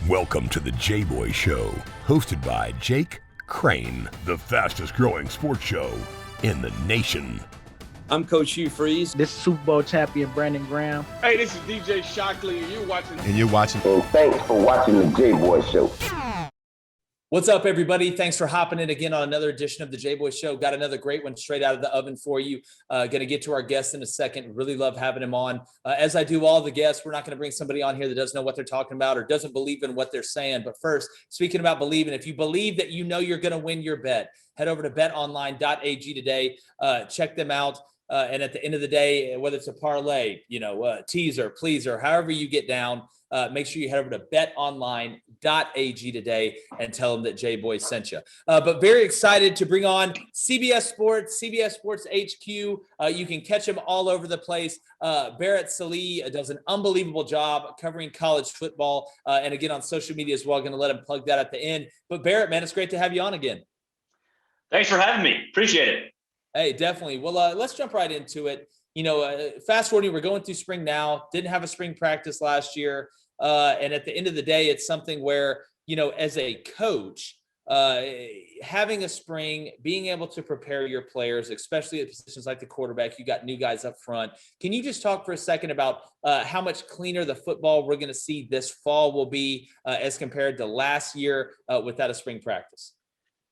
Welcome to the Jboy Show, hosted by Jake Crain, the fastest growing sports show in the nation. I'm Coach Hugh Freeze. This is Super Bowl champion Brandon Graham. Hey, this is DJ Shockley, and you're watching. And thanks for watching the Jboy Show. What's up, everybody? Thanks for hopping in again on another edition of the Jboy Show. Got another great one straight out of the oven for you. Going to get to our guest in a second. Really love having him on. As I do all the guests, we're not going to bring somebody on here that doesn't know what they're talking about or doesn't believe in what they're saying. But first, speaking about believing, if you believe that you know you're going to win your bet, head over to betonline.ag today. Check them out. And at the end of the day, whether it's a parlay, teaser, pleaser, however you get down, make sure you head over to betonline.ag today and tell them that Jboy sent you. But very excited to bring on CBS Sports HQ. You can catch them all over the place. Barrett, Sallee does an unbelievable job covering college football. And again, on social media as well. Going to let him plug that at the end. But Barrett, man, it's great to have you on again. Thanks for having me. Appreciate it. Hey, definitely. Well, let's jump right into it. Fast forwarding, we're going through spring now. Didn't have a spring practice last year. And at the end of the day, it's something where, as a coach, having a spring, being able to prepare your players, especially at positions like the quarterback, you got new guys up front. Can you just talk for a second about how much cleaner the football we're going to see this fall will be as compared to last year without a spring practice?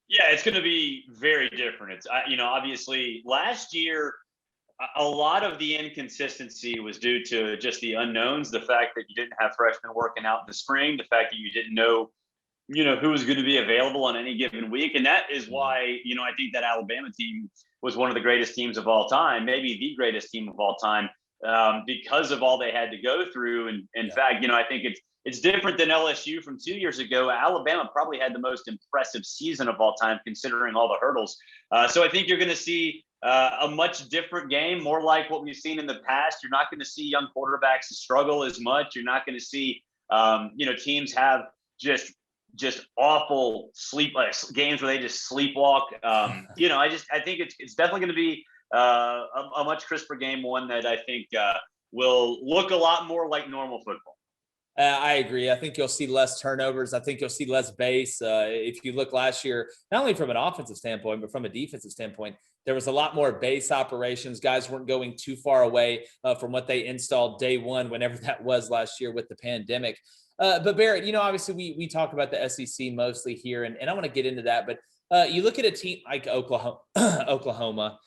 Yeah, it's going to be very different. It's, obviously last year, a lot of the inconsistency was due to just the unknowns, the fact that you didn't have freshmen working out in the spring, the fact that you didn't know, who was going to be available on any given week. And that is why, I think that Alabama team was one of the greatest teams of all time, maybe the greatest team of all time, because of all they had to go through. And in fact, I think it's different than LSU from 2 years ago. Alabama probably had the most impressive season of all time, considering all the hurdles. So I think you're going to see a much different game, more like what we've seen in the past. You're not going to see young quarterbacks struggle as much. You're not going to see, teams have just awful games where they just sleepwalk. I think it's definitely going to be a much crisper game, one that I think will look a lot more like normal football. I agree. I think you'll see less turnovers. I think you'll see less base. If you look last year, not only from an offensive standpoint, but from a defensive standpoint, there was a lot more base operations. Guys weren't going too far away from what they installed day one, whenever that was last year with the pandemic. But Barrett, obviously we talk about the SEC mostly here, and I want to get into that. But you look at a team like Oklahoma.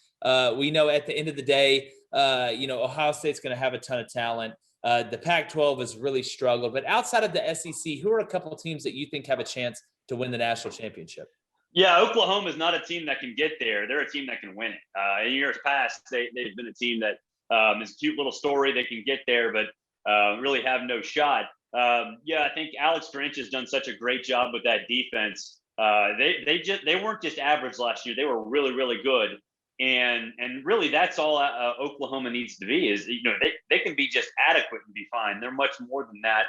We know at the end of the day, Ohio State's going to have a ton of talent. The Pac-12 has really struggled. But outside of the SEC, who are a couple of teams that you think have a chance to win the national championship? Yeah, Oklahoma is not a team that can get there. They're a team that can win it. In years past, they've been a team that is a cute little story. They can get there, but really have no shot. I think Alex Grinch has done such a great job with that defense. They weren't just average last year. They were really, really good. And really, that's all Oklahoma needs to be is, they can be just adequate and be fine. They're much more than that.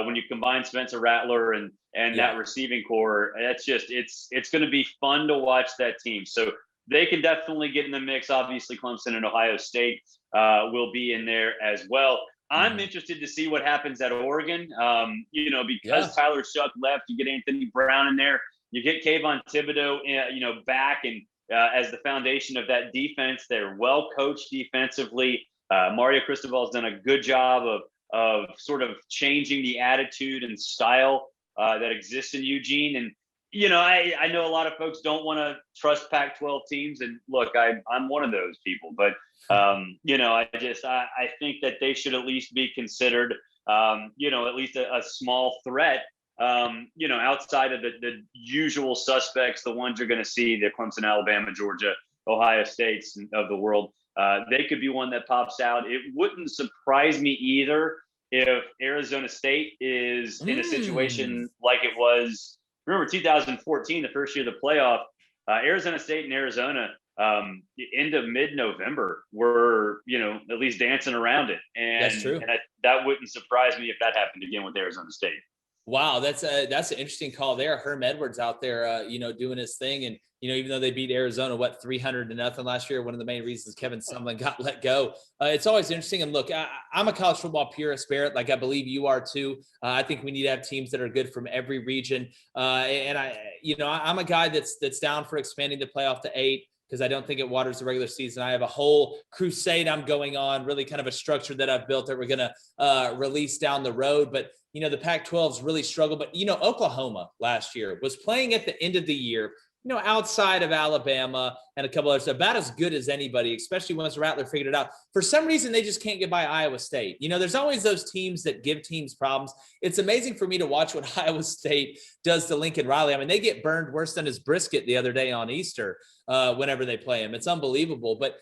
When you combine Spencer Rattler and that receiving core, that's just, it's going to be fun to watch that team. So they can definitely get in the mix. Obviously, Clemson and Ohio State will be in there as well. I'm interested to see what happens at Oregon. Because Tyler Shuck left, you get Anthony Brown in there, you get Kayvon Thibodeau, back and as the foundation of that defense. They're well coached defensively. Mario Cristobal has done a good job of sort of changing the attitude and style that exists in Eugene. And, I know a lot of folks don't want to trust Pac-12 teams. And look, I'm one of those people. But, I think that they should at least be considered, at least a small threat. Outside of the usual suspects, the ones you're going to see, the Clemson, Alabama, Georgia, Ohio States of the world, they could be one that pops out. It wouldn't surprise me either if Arizona State is in a situation like it was, remember 2014, the first year of the playoff, Arizona State and Arizona, end of mid-November were, at least dancing around it. And, that's true. And that wouldn't surprise me if that happened again with Arizona State. Wow, that's an interesting call there. Herm Edwards out there, doing his thing, and even though they beat Arizona 300-0 last year, one of the main reasons Kevin Sumlin got let go. It's always interesting. And look, I'm a college football purist, Barrett, like I believe you are too. I think we need to have teams that are good from every region. I'm a guy that's down for expanding the playoff to 8. Because I don't think it waters the regular season. I have a whole crusade I'm going on, really kind of a structure that I've built that we're going to release down the road. But, the Pac-12's really struggled. But, Oklahoma last year was playing at the end of the year, outside of Alabama and a couple others, about as good as anybody, especially once Rattler figured it out. For some reason, they just can't get by Iowa State. There's always those teams that give teams problems. It's amazing for me to watch what Iowa State does to Lincoln Riley. I mean, they get burned worse than his brisket the other day on Easter whenever they play him. It's unbelievable. But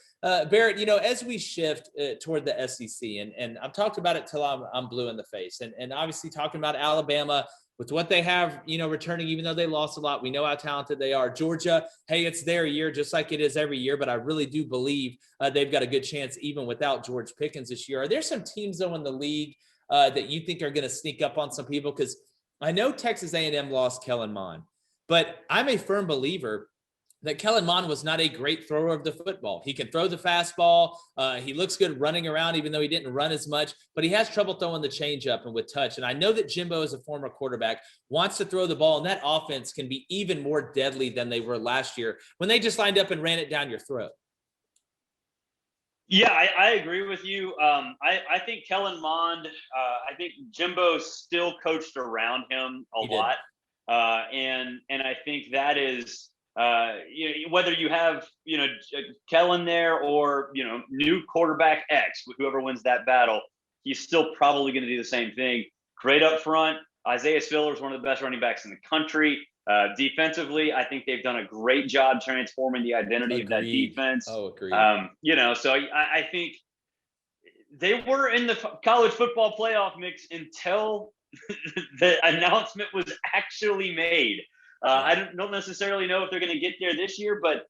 Barrett, as we shift toward the SEC, and I've talked about it till I'm blue in the face, and obviously talking about Alabama, with what they have, returning, even though they lost a lot, we know how talented they are. Georgia, hey, it's their year, just like it is every year, but I really do believe they've got a good chance even without George Pickens this year. Are there some teams, though, in the league that you think are going to sneak up on some people? Because I know Texas A&M lost Kellen Mond, but I'm a firm believer that Kellen Mond was not a great thrower of the football. He can throw the fastball. He looks good running around, even though he didn't run as much, but he has trouble throwing the changeup and with touch. And I know that Jimbo, as a former quarterback, wants to throw the ball, and that offense can be even more deadly than they were last year when they just lined up and ran it down your throat. Yeah, I agree with you. I think Kellen Mond, I think Jimbo still coached around him a lot. And I think that is, whether you have, Kellen there or, new quarterback X, whoever wins that battle, he's still probably going to do the same thing. Great up front. Isaiah Spiller is one of the best running backs in the country. Defensively, I think they've done a great job transforming the identity of that defense. Oh, agreed. So I think they were in the college football playoff mix until the announcement was actually made. I don't necessarily know if they're going to get there this year, but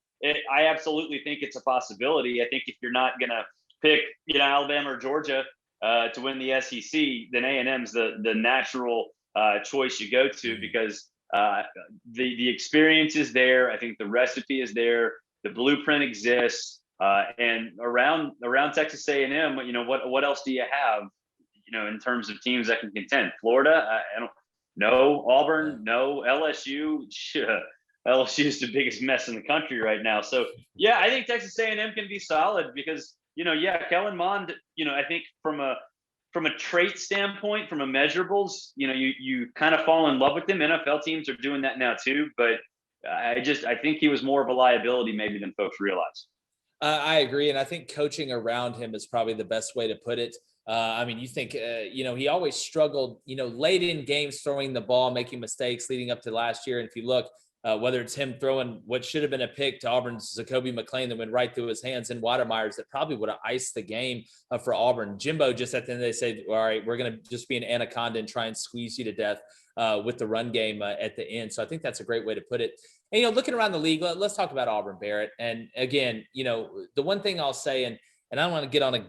I absolutely think it's a possibility. I think if you're not going to pick, Alabama or Georgia to win the SEC, then A&M's the natural choice you go to, because the experience is there. I think the recipe is there. The blueprint exists. And around Texas A&M, what else do you have, in terms of teams that can contend? Florida, I don't. No, Auburn, no, LSU. LSU is the biggest mess in the country right now. So, yeah, I think Texas A&M can be solid because, Kellen Mond, I think from a trait standpoint, from a measurables, you kind of fall in love with him. NFL teams are doing that now too. But I think he was more of a liability maybe than folks realize. I agree. And I think coaching around him is probably the best way to put it. You think, he always struggled, late in games, throwing the ball, making mistakes leading up to last year. And if you look, whether it's him throwing what should have been a pick to Auburn's Zacoby McClain that went right through his hands, and Watermeyers that probably would have iced the game for Auburn. Jimbo just at the end, they said, all right, we're going to just be an anaconda and try and squeeze you to death with the run game at the end. So I think that's a great way to put it. And, looking around the league, let's talk about Auburn, Barrett. And again, the one thing I'll say, and I don't want to get on a,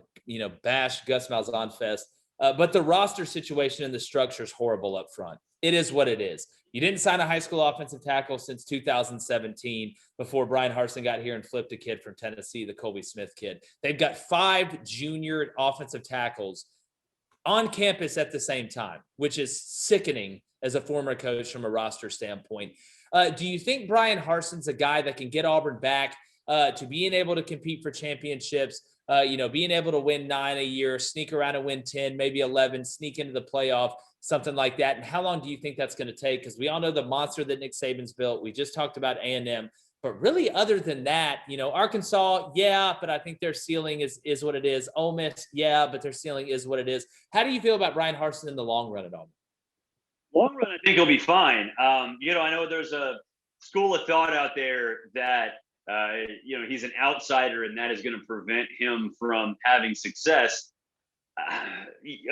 bash Gus Malzahn fest, but the roster situation and the structure is horrible up front. It is what it is. You didn't sign a high school offensive tackle since 2017 before Brian Harsin got here and flipped a kid from Tennessee, the Colby Smith kid. They've got 5 junior offensive tackles on campus at the same time, which is sickening as a former coach from a roster standpoint. Do you think Brian Harsin's a guy that can get Auburn back to being able to compete for championships, being able to win 9 a year, sneak around and win 10, maybe 11, sneak into the playoff, something like that? And how long do you think that's going to take? Because we all know the monster that Nick Saban's built. We just talked about A&M. But really, other than that, Arkansas, yeah, but I think their ceiling is what it is. Ole Miss, yeah, but their ceiling is what it is. How do you feel about Brian Harsin in the long run at Auburn? Long run, I think he'll be fine. I know there's a school of thought out there that, he's an outsider and that is going to prevent him from having success.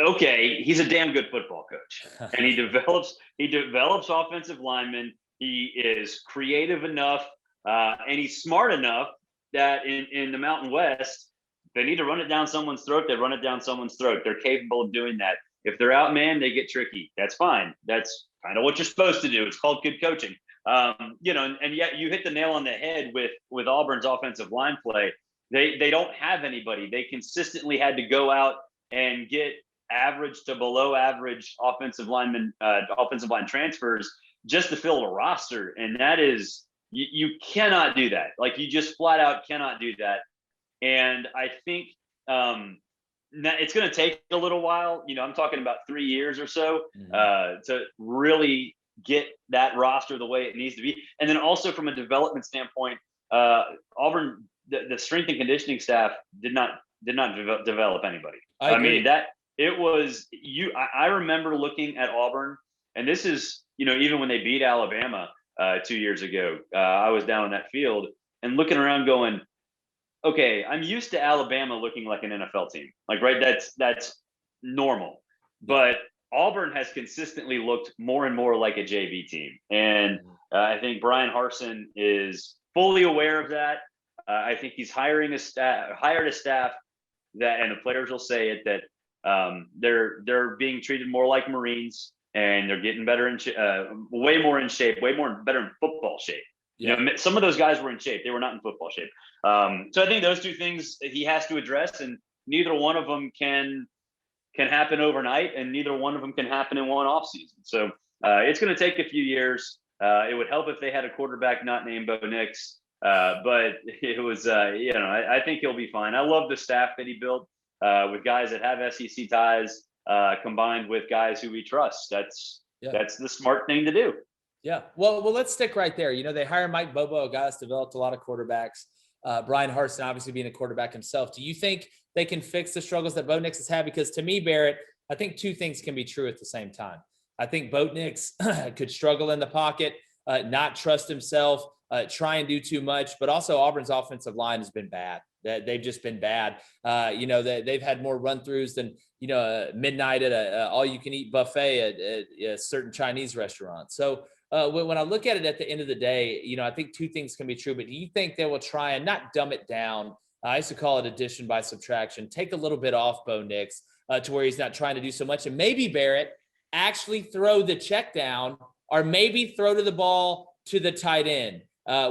Okay, he's a damn good football coach, and he develops offensive linemen. He is creative enough, and he's smart enough that in the Mountain West, they need to run it down someone's throat. They run it down someone's throat. They're capable of doing that. If they're outmanned, they get tricky. That's fine. That's kind of what you're supposed to do. It's called good coaching. And yet you hit the nail on the head with Auburn's offensive line play. They don't have anybody. They consistently had to go out and get average to below average offensive line transfers just to fill a roster. And that is, you cannot do that. Like, you just flat out cannot do that. And I think it's going to take a little while. I'm talking about 3 years or so to really get that roster the way it needs to be. And then also from a development standpoint, Auburn, the strength and conditioning staff did not develop anybody. I mean, that it was I remember looking at Auburn, and this is, even when they beat Alabama 2 years ago, I was down on that field and looking around going, okay, I'm used to Alabama looking like an NFL team. Like, right, that's normal. But Auburn has consistently looked more and more like a JV team. And I think Brian Harsin is fully aware of that. I think he's hired a staff that, and the players will say it, that they're being treated more like Marines, and they're getting better way more in shape, better in football shape. Yeah. Some of those guys were in shape. They were not in football shape. So I think those two things he has to address, and neither one of them can happen overnight, and neither one of them can happen in one offseason. So it's going to take a few years. It would help if they had a quarterback not named Bo Nix, but it was, I think he'll be fine. I love the staff that he built with guys that have SEC ties, combined with guys who we trust. That's the smart thing to do. Yeah. Well, let's stick right there. They hire Mike Bobo, a guy that's developed a lot of quarterbacks. Brian Harsin, obviously being a quarterback himself. Do you think they can fix the struggles that Bo Nix has had? Because to me, Barrett, I think two things can be true at the same time. I think Bo Nix could struggle in the pocket, not trust himself, try and do too much, but also Auburn's offensive line has been bad. They've just been bad. They've had more run-throughs than, midnight at a all-you-can-eat buffet at a certain Chinese restaurant. So when I look at it at the end of the day, I think two things can be true, but do you think they will try and not dumb it down? I used to call it addition by subtraction, take a little bit off Bo Nix to where he's not trying to do so much. And maybe Barrett actually throw the check down, or maybe throw to the ball to the tight end,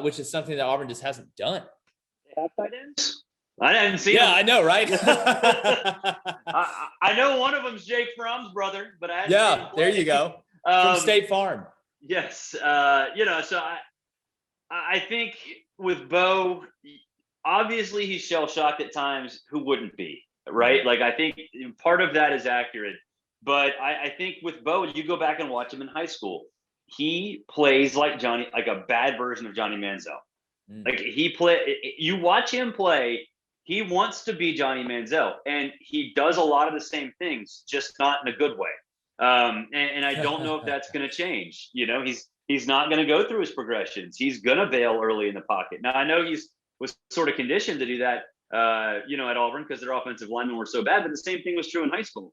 which is something that Auburn just hasn't done. They have tight ends? I didn't see them. I know, right? I know one of them's Jake Fromm's brother, but I there you go. From State Farm. Yes. So I think with Bo, obviously he's shell-shocked at times. Who wouldn't be, right? Like, I think part of that is accurate. But I think with Bo, you go back and watch him in high school, he plays like a bad version of Johnny Manziel. Like, you watch him play, he wants to be Johnny Manziel, and he does a lot of the same things, just not in a good way. And I don't know if that's going to change. He's not going to go through his progressions. He's going to bail early in the pocket. Now, I know was sort of conditioned to do that, at Auburn, because their offensive linemen were so bad, but the same thing was true in high school.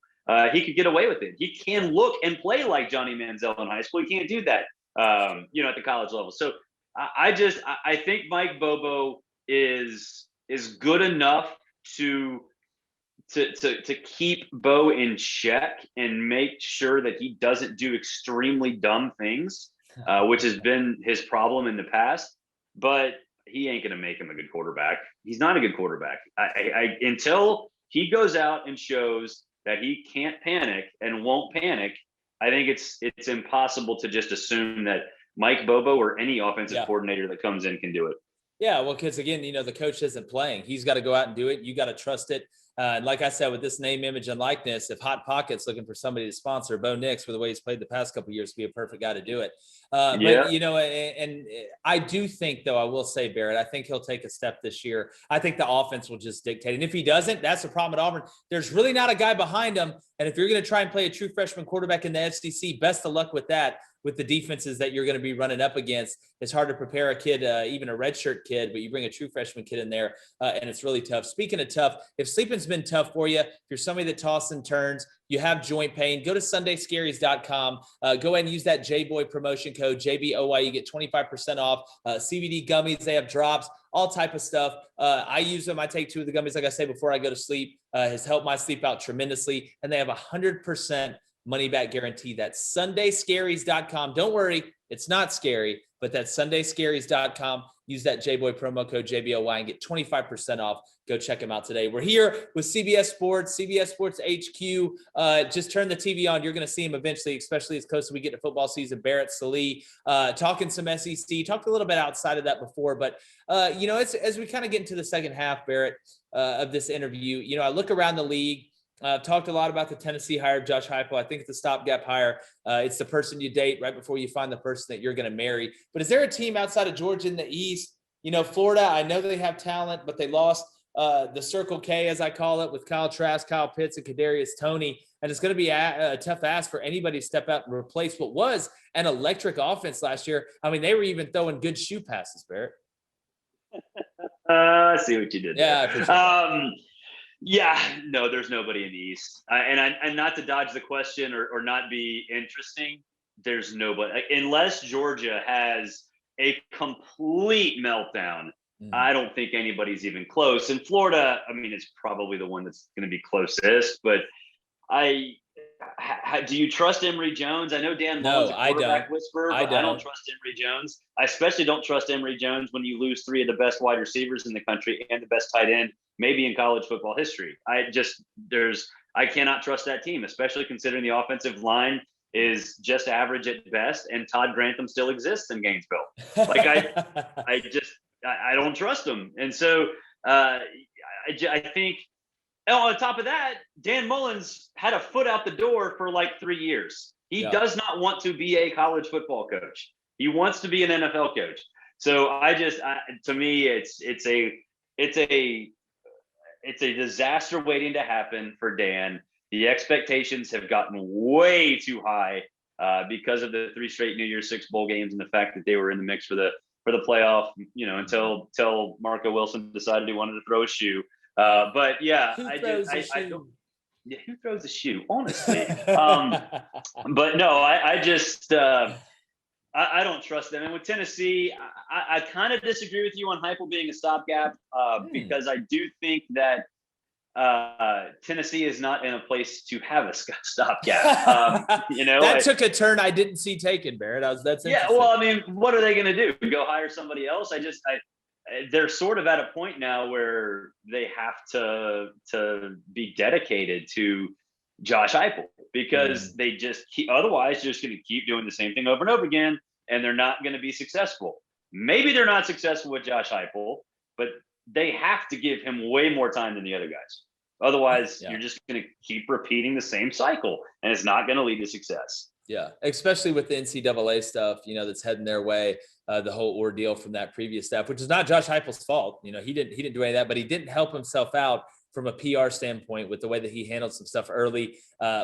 He could get away with it. He can look and play like Johnny Manziel in high school. He can't do that, at the college level. So I think Mike Bobo is good enough to keep Bo in check and make sure that he doesn't do extremely dumb things, which has been his problem in the past. But he ain't going to make him a good quarterback. He's not a good quarterback. Until he goes out and shows that he can't panic and won't panic, I think it's impossible to just assume that Mike Bobo or any offensive coordinator that comes in can do it. Yeah, well, because again, the coach isn't playing. He's got to go out and do it. You got to trust it. And like I said, with this name, image, and likeness, if Hot Pocket's looking for somebody to sponsor, Bo Nix, for the way he's played the past couple of years, be a perfect guy to do it. But and I do think, though, I will say, Barrett, I think he'll take a step this year. I think the offense will just dictate. And if he doesn't, that's the problem at Auburn. There's really not a guy behind him. And if you're going to try and play a true freshman quarterback in the FCC, best of luck with that. With the defenses that you're going to be running up against, it's hard to prepare a kid, even a redshirt kid, but you bring a true freshman kid in there, and it's really tough. Speaking of tough, if sleeping's been tough for you, if you're somebody that tosses and turns, you have joint pain, go to sundayscaries.com. Go ahead and use that Jboy promotion code, JBOY. You get 25% off. CBD gummies, they have drops, all type of stuff. I use them. I take 2 of the gummies, like I say, before I go to sleep. has helped my sleep out tremendously. And they have 100% money back guarantee. That's sundayscaries.com. Don't worry, it's not scary, but that's sundayscaries.com. Use that Jboy promo code JBOY and get 25% off. Go check them out today. We're here with CBS Sports HQ. Just turn the TV on. You're going to see him eventually, especially as close as we get to football season. Barrett, Sallee, talking some SEC. Talked a little bit outside of that before, but as we kind of get into the second half, Barrett, of this interview, I look around the league. Talked a lot about the Tennessee hire of Josh Heupel. I think it's a stopgap hire. It's the person you date right before you find the person that you're going to marry. But is there a team outside of Georgia in the East? Florida, I know they have talent, but they lost the Circle K, as I call it, with Kyle Trask, Kyle Pitts, and Kadarius Toney. And it's going to be a tough ask for anybody to step out and replace what was an electric offense last year. I mean, they were even throwing good shoe passes, Barrett. I see what you did there. Yeah, I appreciate that. Yeah, no, there's nobody in the East. And not to dodge the question or not be interesting, there's nobody. Unless Georgia has a complete meltdown, I don't think anybody's even close. And Florida, I mean, it's probably the one that's going to be closest. But do you trust Emory Jones? I know Dan Mullen's a quarterback whisperer, but I don't trust Emory Jones. I especially don't trust Emory Jones when you lose three of the best wide receivers in the country and the best tight end, maybe in college football history. I cannot trust that team, especially considering the offensive line is just average at best, and Todd Grantham still exists in Gainesville. Like I don't trust them, and so I think. On top of that, Dan Mullen's had a foot out the door for like 3 years. He does not want to be a college football coach. He wants to be an NFL coach. So to me, it's a disaster waiting to happen for Dan. The expectations have gotten way too high because of the 3 straight New Year's Six bowl games and the fact that they were in the mix for the playoff. Until Marco Wilson decided he wanted to throw a shoe. But yeah, who throws a shoe, honestly. But no, I don't trust them. And with Tennessee, I kind of disagree with you on Heupel being a stopgap because I do think that Tennessee is not in a place to have a stopgap. That took a turn I didn't see taken, Barrett. That's yeah. Well, I mean, what are they going to do? Go hire somebody else? They're sort of at a point now where they have to be dedicated to Josh Heupel because they just otherwise just going to keep doing the same thing over and over again, and they're not going to be successful. Maybe they're not successful with Josh Heupel, but they have to give him way more time than the other guys. Otherwise, you're just going to keep repeating the same cycle, and it's not going to lead to success. Yeah, especially with the NCAA stuff, that's heading their way. The whole ordeal from that previous staff, which is not Josh Heupel's fault. He didn't do any of that, but he didn't help himself out from a PR standpoint with the way that he handled some stuff early,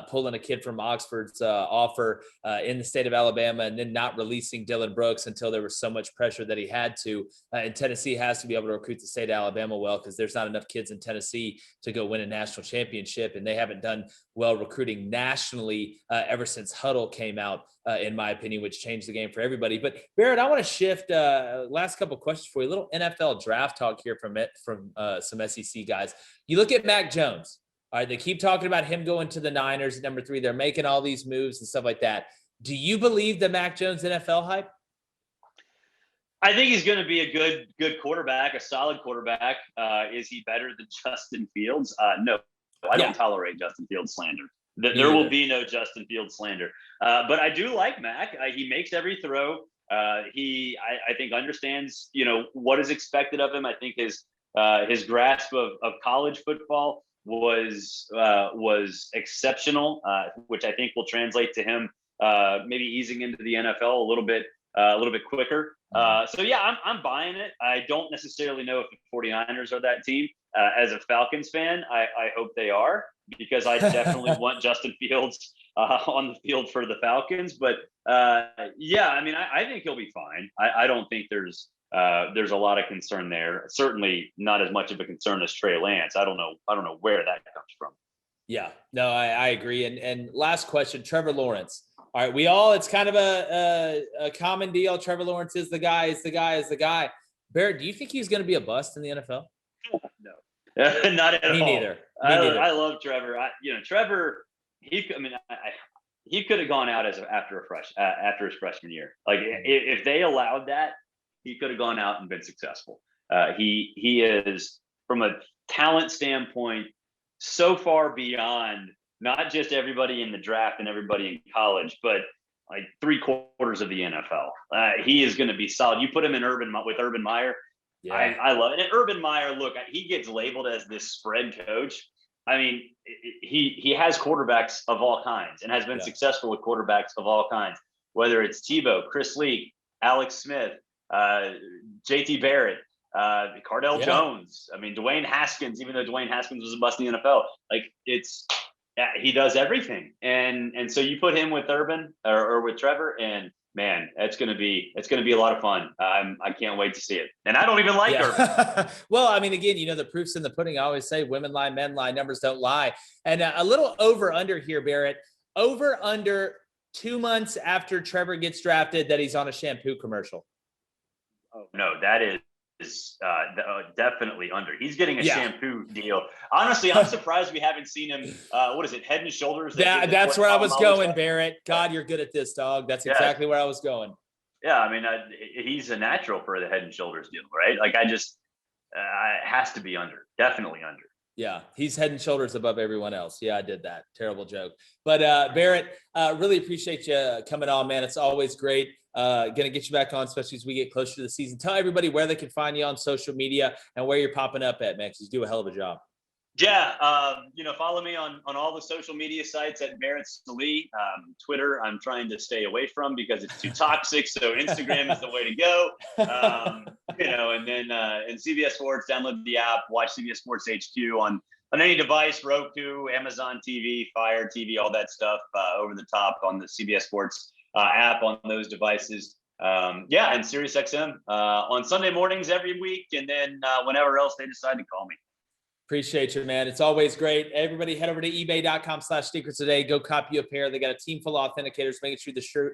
pulling a kid from Oxford's offer in the state of Alabama and then not releasing Dylan Brooks until there was so much pressure that he had to. And Tennessee has to be able to recruit the state of Alabama well because there's not enough kids in Tennessee to go win a national championship. And they haven't done well recruiting nationally ever since Huddle came out, in my opinion, which changed the game for everybody. But Barrett, I want to shift last couple of questions for you. A little NFL draft talk here from some SEC guys. You look at Mac Jones. All right, they keep talking about him going to the Niners at number 3. They're making all these moves and stuff like that. Do you believe the Mac Jones NFL hype? I think he's going to be a good quarterback, a solid quarterback. Is he better than Justin Fields? No, I don't tolerate Justin Fields slander. There will be no Justin Fields slander. But I do like Mac. He makes every throw. He, I think, understands, what is expected of him. I think his grasp of college football was exceptional, which I think will translate to him maybe easing into the NFL a little bit quicker. So yeah, I'm buying it. I don't necessarily know if the 49ers are that team. As a Falcons fan, I hope they are, because I definitely want Justin Fields on the field for the Falcons. But yeah, I mean, I think he'll be fine. I don't think there's a lot of concern there. Certainly not as much of a concern as Trey Lance. I don't know where that comes from. Yeah, no, I agree. And last question, Trevor Lawrence. All right, it's kind of a common deal. Trevor Lawrence is the guy, Barrett, do you think he's going to be a bust in the NFL? No. Not at Me all. neither. Me I love Trevor. Trevor. He could have gone out after his freshman year. Like if they allowed that, he could have gone out and been successful. He is, from a talent standpoint, so far beyond not just everybody in the draft and everybody in college, but like 3/4 of the NFL. He is going to be solid. You put him in with Urban Meyer. Yeah. I love it. And Urban Meyer, look, he gets labeled as this spread coach. I mean, he has quarterbacks of all kinds and has been successful with quarterbacks of all kinds, whether it's Tebow, Chris Leak, Alex Smith, JT Barrett, Cardell Jones. I mean, Dwayne Haskins, even though Dwayne Haskins was a bust in the NFL, like he does everything. And so you put him with Urban or with Trevor, and man, it's going to be a lot of fun. I can't wait to see it. And I don't even like Urban. Well, I mean, again, the proof's in the pudding. I always say women lie, men lie, numbers don't lie. And a little over under here, Barrett, over under 2 months after Trevor gets drafted that he's on a shampoo commercial. Oh, no, that is definitely under. He's getting a shampoo deal. Honestly, I'm surprised we haven't seen him. What is it? Head and Shoulders. That's where I was going, Barrett. God, you're good at this, dog. That's exactly where I was going. Yeah, I mean, he's a natural for the Head and Shoulders deal, right? Like, it has to be under. Definitely under. Yeah, he's head and shoulders above everyone else. Yeah, I did that. Terrible joke. But Barrett, really appreciate you coming on, man. It's always great. Going to get you back on, especially as we get closer to the season. Tell everybody where they can find you on social media and where you're popping up at, man, because you do a hell of a job. Yeah, follow me on all the social media sites at Barrett Sallee. Twitter, I'm trying to stay away from because it's too toxic. So Instagram is the way to go. And then in CBS Sports, download the app, watch CBS Sports HQ on any device, Roku, Amazon TV, Fire TV, all that stuff over the top on the CBS Sports app on those devices. And SiriusXM on Sunday mornings every week, and then whenever else they decide to call me. Appreciate you, man. It's always great. Everybody head over to ebay.com/sneakers today. Go copy a pair. They got a team full of authenticators,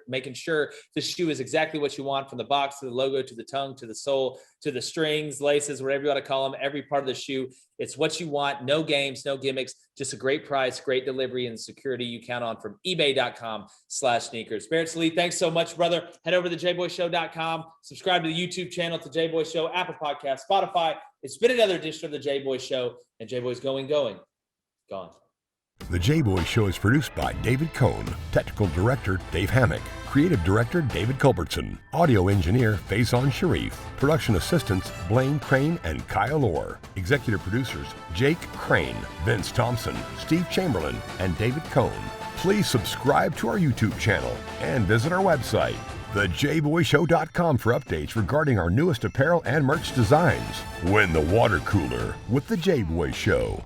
making sure the shoe is exactly what you want, from the box to the logo to the tongue to the sole to the strings, laces, whatever you want to call them. Every part of the shoe, it's what you want. No games, no gimmicks, just a great price, great delivery, and security you count on from ebay.com/sneakers. Barrett Sallee, thanks so much, brother. Head over to jboyshow.com. Subscribe to the YouTube channel, to Jboy Show, Apple Podcasts, Spotify. It's been another edition of the Jboy Show, and Jboy's gone. The Jboy Show is produced by David Cohn, Technical Director Dave Hammock, Creative Director David Culbertson, Audio Engineer Feyzan Shareef, Production Assistants Blaine Crain and Kyle Orr, Executive Producers Jake Crain, Vince Thompson, Steve Chamberlain, and David Cohn. Please subscribe to our YouTube channel and visit our website, thejboyshow.com, for updates regarding our newest apparel and merch designs. Win the water cooler with the Jboy Show.